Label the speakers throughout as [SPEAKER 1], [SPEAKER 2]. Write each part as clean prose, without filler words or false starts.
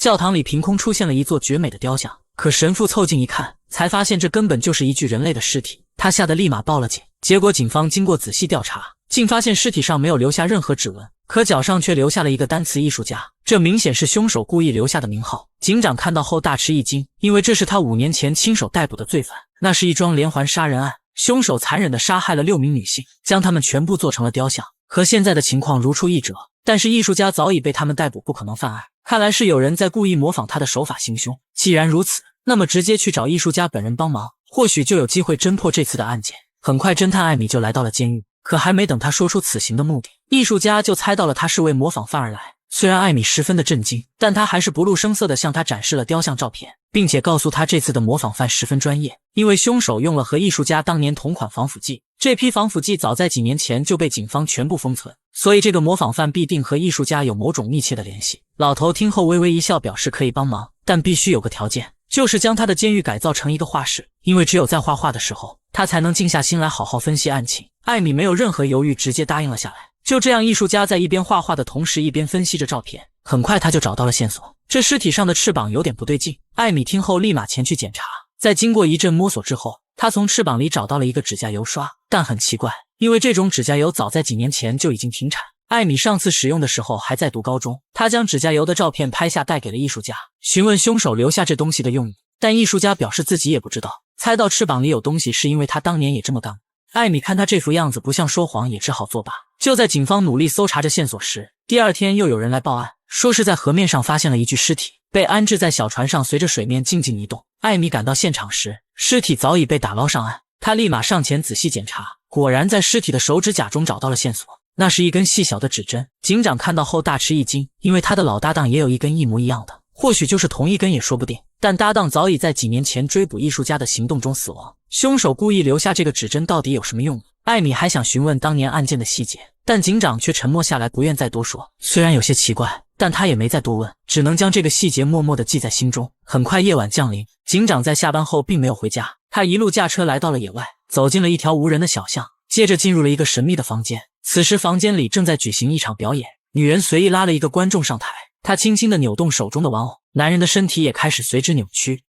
[SPEAKER 1] 教堂里凭空出现了一座绝美的雕像，可神父凑近一看，才发现这根本就是一具人类的尸体。他吓得立马报了警。结果警方经过仔细调查，竟发现尸体上没有留下任何指纹，可脚上却留下了一个单词“艺术家”，这明显是凶手故意留下的名号。警长看到后大吃一惊，因为这是他5年前亲手逮捕的罪犯，那是一桩连环杀人案，凶手残忍地杀害了6名女性，将她们全部做成了雕像。和现在的情况如出一辙，但是艺术家早已被他们逮捕，不可能犯案。看来是有人在故意模仿他的手法行凶。既然如此，那么直接去找艺术家本人帮忙，或许就有机会侦破这次的案件。很快，侦探艾米就来到了监狱，可还没等他说出此行的目的，艺术家就猜到了他是为模仿犯而来。虽然艾米十分的震惊，但他还是不露声色地向他展示了雕像照片，并且告诉他这次的模仿犯十分专业，因为凶手用了和艺术家当年同款防腐剂。这批防腐剂早在几年前就被警方全部封存，所以这个模仿犯必定和艺术家有某种密切的联系。老头听后微微一笑，表示可以帮忙，但必须有个条件，就是将他的监狱改造成一个画室，因为只有在画画的时候，他才能静下心来好好分析案情。艾米没有任何犹豫，直接答应了下来。就这样，艺术家在一边画画的同时一边分析着照片，很快他就找到了线索，这尸体上的翅膀有点不对劲。艾米听后立马前去检查，在经过一阵摸索之后，他从翅膀里找到了一个指甲油刷，但很奇怪，因为这种指甲油早在几年前就已经停产。艾米上次使用的时候还在读高中，他将指甲油的照片拍下带给了艺术家，询问凶手留下这东西的用意，但艺术家表示自己也不知道，猜到翅膀里有东西是因为他当年也这么干过。艾米看他这副样子不像说谎，也只好作罢。就在警方努力搜查着线索时，第二天又有人来报案，说是在河面上发现了一具尸体，被安置在小船上，随着水面静静移动。艾米赶到现场时，尸体早已被打捞上岸，他立马上前仔细检查，果然在尸体的手指甲中找到了线索，那是一根细小的指针。警长看到后大吃一惊，因为他的老搭档也有一根一模一样的，或许就是同一根也说不定。但搭档早已在几年前追捕艺术家的行动中死亡，凶手故意留下这个指针到底有什么用意？艾米还想询问当年案件的细节，但警长却沉默下来，不愿再多说。虽然有些奇怪，但他也没再多问，只能将这个细节默默地记在心中。很快夜晚降临，警长在下班后并没有回家，他一路驾车来到了野外，走进了一条无人的小巷，接着进入了一个神秘的房间。此时房间里正在举行一场表演，女人随意拉了一个观众上台，她轻轻地扭动手中的玩偶，男人的身体也开始随之扭曲。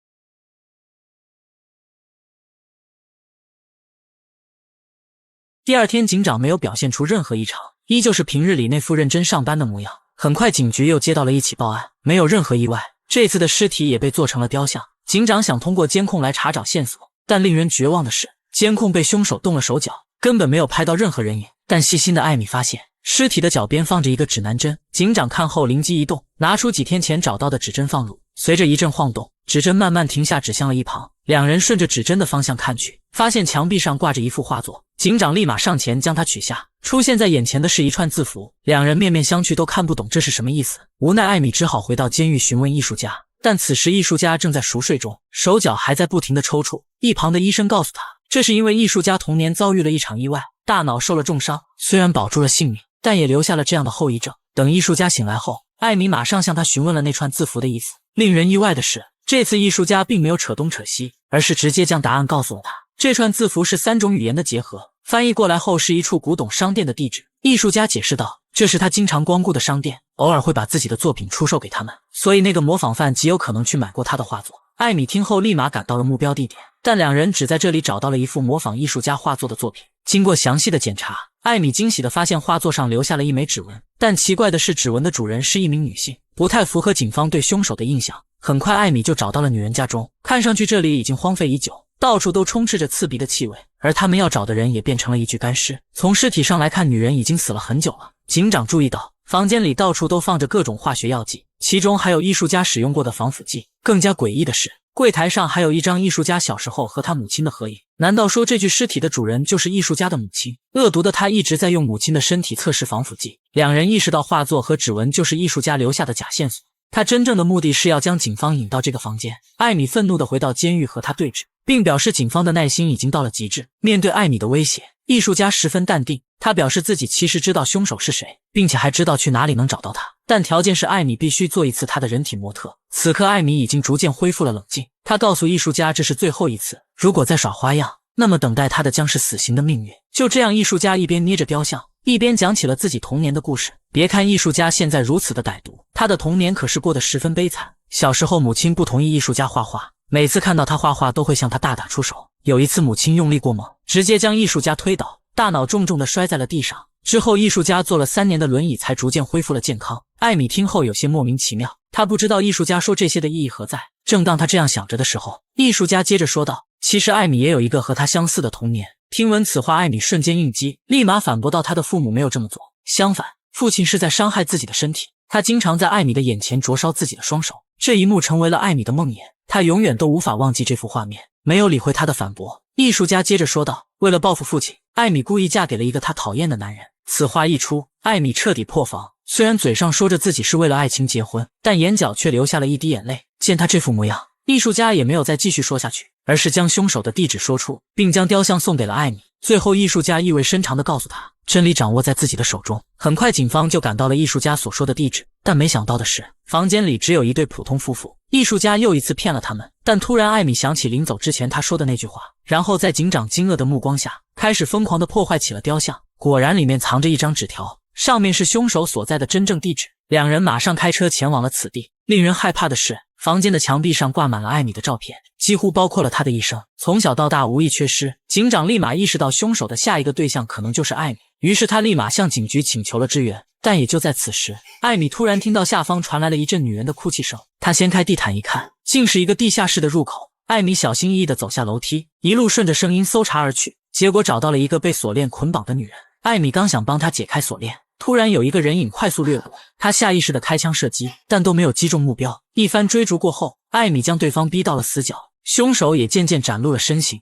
[SPEAKER 1] 第二天，警长没有表现出任何异常，依旧是平日里那副认真上班的模样。很快，警局又接到了一起报案，没有任何意外，这次的尸体也被做成了雕像。警长想通过监控来查找线索，但令人绝望的是，监控被凶手动了手脚，根本没有拍到任何人影。但细心的艾米发现，尸体的脚边放着一个指南针。警长看后灵机一动，拿出几天前找到的指针放入，随着一阵晃动，指针慢慢停下，指向了一旁。两人顺着指针的方向看去，发现墙壁上挂着一幅画作。警长立马上前将它取下，出现在眼前的是一串字符，两人面面相觑，都看不懂这是什么意思。无奈艾米只好回到监狱询问艺术家，但此时艺术家正在熟睡中，手脚还在不停地抽搐。一旁的医生告诉他，这是因为艺术家童年遭遇了一场意外，大脑受了重伤，虽然保住了性命，但也留下了这样的后遗症。等艺术家醒来后，艾米马上向他询问了那串字符的意思。令人意外的是，这次艺术家并没有扯东扯西，而是直接将答案告诉了他。这串字符是3种语言的结合，翻译过来后是一处古董商店的地址。艺术家解释道，这是他经常光顾的商店，偶尔会把自己的作品出售给他们，所以那个模仿犯极有可能去买过他的画作。艾米听后立马赶到了目标地点，但两人只在这里找到了一幅模仿艺术家画作的作品。经过详细的检查，艾米惊喜地发现画作上留下了一枚指纹，但奇怪的是指纹的主人是一名女性，不太符合警方对凶手的印象。很快艾米就找到了女人家中，看上去这里已经荒废已久，到处都充斥着刺鼻的气味，而他们要找的人也变成了一具干尸。从尸体上来看，女人已经死了很久了。警长注意到房间里到处都放着各种化学药剂，其中还有艺术家使用过的防腐剂。更加诡异的是，柜台上还有一张艺术家小时候和他母亲的合影。难道说这具尸体的主人就是艺术家的母亲？恶毒的他一直在用母亲的身体测试防腐剂。两人意识到画作和指纹就是艺术家留下的假线索，他真正的目的是要将警方引到这个房间。艾米愤怒地回到监狱和他对峙，并表示警方的耐心已经到了极致。面对艾米的威胁，艺术家十分淡定，他表示自己其实知道凶手是谁，并且还知道去哪里能找到他，但条件是艾米必须做一次他的人体模特。此刻艾米已经逐渐恢复了冷静，他告诉艺术家这是最后一次，如果再耍花样，那么等待他的将是死刑的命运。就这样，艺术家一边捏着雕像，一边讲起了自己童年的故事。别看艺术家现在如此的歹毒，他的童年可是过得十分悲惨。小时候母亲不同意艺术家画画，每次看到他画画都会向他大打出手。有一次母亲用力过猛，直接将艺术家推倒，大脑重重地摔在了地上。之后艺术家坐了3年的轮椅才逐渐恢复了健康。艾米听后有些莫名其妙，她不知道艺术家说这些的意义何在。正当她这样想着的时候，艺术家接着说道，其实艾米也有一个和她相似的童年。听闻此话，艾米瞬间应激，立马反驳道她的父母没有这么做，相反，父亲是在伤害自己的身体。他经常在艾米的眼前灼烧自己的双手，这一幕成为了艾米的梦魇，她永远都无法忘记这幅画面。没有理会他的反驳，艺术家接着说道，为了报复父亲，艾米故意嫁给了一个她讨厌的男人。此话一出，艾米彻底破防，虽然嘴上说着自己是为了爱情结婚，但眼角却流下了一滴眼泪。见他这副模样，艺术家也没有再继续说下去，而是将凶手的地址说出，并将雕像送给了艾米。最后艺术家意味深长地告诉他，真理掌握在自己的手中。很快警方就赶到了艺术家所说的地址，但没想到的是，房间里只有一对普通夫妇。艺术家又一次骗了他们，但突然艾米想起临走之前他说的那句话，然后在警长惊愕的目光下，开始疯狂地破坏起了雕像。果然里面藏着一张纸条，上面是凶手所在的真正地址。两人马上开车前往了此地。令人害怕的是，房间的墙壁上挂满了艾米的照片，几乎包括了她的一生，从小到大无一缺失。警长立马意识到凶手的下一个对象可能就是艾米，于是他立马向警局请求了支援。但也就在此时，艾米突然听到下方传来了一阵女人的哭泣声。她掀开地毯一看，竟是一个地下室的入口。艾米小心翼翼地走下楼梯，一路顺着声音搜查而去，结果找到了一个被锁链捆绑的女人。艾米刚想帮她解开锁链，突然有一个人影快速掠过，她下意识地开枪射击，但都没有击中目标。一番追逐过后，艾米将对方逼到了死角，凶手也渐渐展露了身形。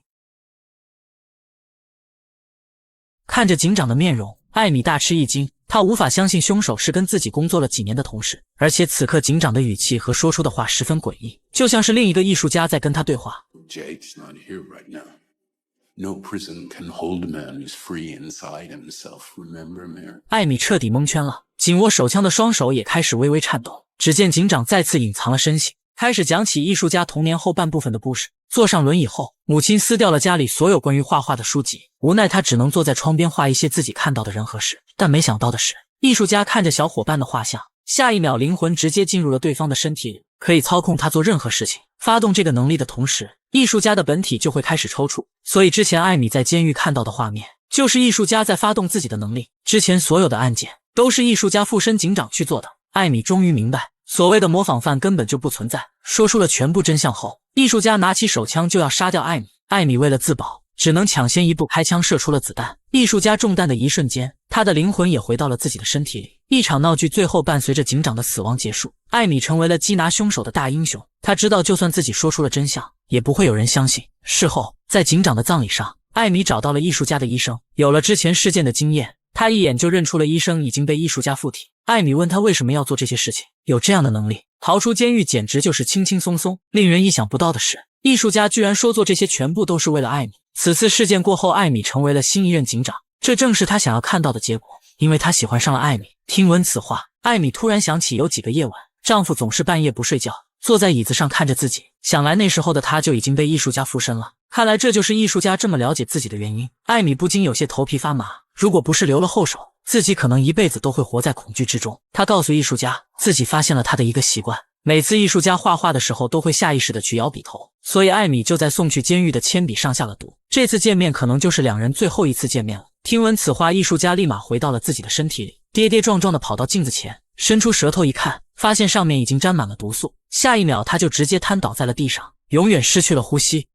[SPEAKER 1] 看着警长的面容，艾米大吃一惊，她无法相信凶手是跟自己工作了几年的同事，而且此刻警长的语气和说出的话十分诡异，就像是另一个艺术家在跟他对话。
[SPEAKER 2] Jake's not here right now. No prison can hold a man who's free inside himself. Remember, Mayor?
[SPEAKER 1] 艾米彻底蒙圈了，紧握手枪的双手也开始微微颤抖。只见警长再次隐藏了身形，开始讲起艺术家童年后半部分的故事。坐上轮椅后，母亲撕掉了家里所有关于画画的书籍，无奈她只能坐在窗边画一些自己看到的人和事。但没想到的是，艺术家看着小伙伴的画像，下一秒灵魂直接进入了对方的身体里，可以操控他做任何事情。发动这个能力的同时，艺术家的本体就会开始抽搐，所以之前艾米在监狱看到的画面，就是艺术家在发动自己的能力。之前所有的案件都是艺术家附身警长去做的。艾米终于明白，所谓的模仿犯根本就不存在。说出了全部真相后，艺术家拿起手枪就要杀掉艾米。艾米为了自保，只能抢先一步开枪射出了子弹。艺术家中弹的一瞬间，他的灵魂也回到了自己的身体里。一场闹剧最后伴随着警长的死亡结束，艾米成为了缉拿凶手的大英雄。他知道就算自己说出了真相，也不会有人相信。事后，在警长的葬礼上，艾米找到了艺术家的医生，有了之前事件的经验，他一眼就认出了医生已经被艺术家附体。艾米问他为什么要做这些事情，有这样的能力，逃出监狱简直就是轻轻松松。令人意想不到的是，艺术家居然说做这些全部都是为了艾米。此次事件过后，艾米成为了新一任警长，这正是他想要看到的结果，因为他喜欢上了艾米。听闻此话，艾米突然想起有几个夜晚，丈夫总是半夜不睡觉，坐在椅子上看着自己，想来那时候的他就已经被艺术家附身了。看来这就是艺术家这么了解自己的原因。艾米不禁有些头皮发麻，如果不是留了后手，自己可能一辈子都会活在恐惧之中。她告诉艺术家，自己发现了他的一个习惯，每次艺术家画画的时候都会下意识的去摇笔头，所以艾米就在送去监狱的铅笔上下了毒。这次见面可能就是两人最后一次见面了。听闻此话，艺术家立马回到了自己的身体里，跌跌撞撞的跑到镜子前，伸出舌头一看，发现上面已经沾满了毒素。下一秒他就直接瘫倒在了地上，永远失去了呼吸。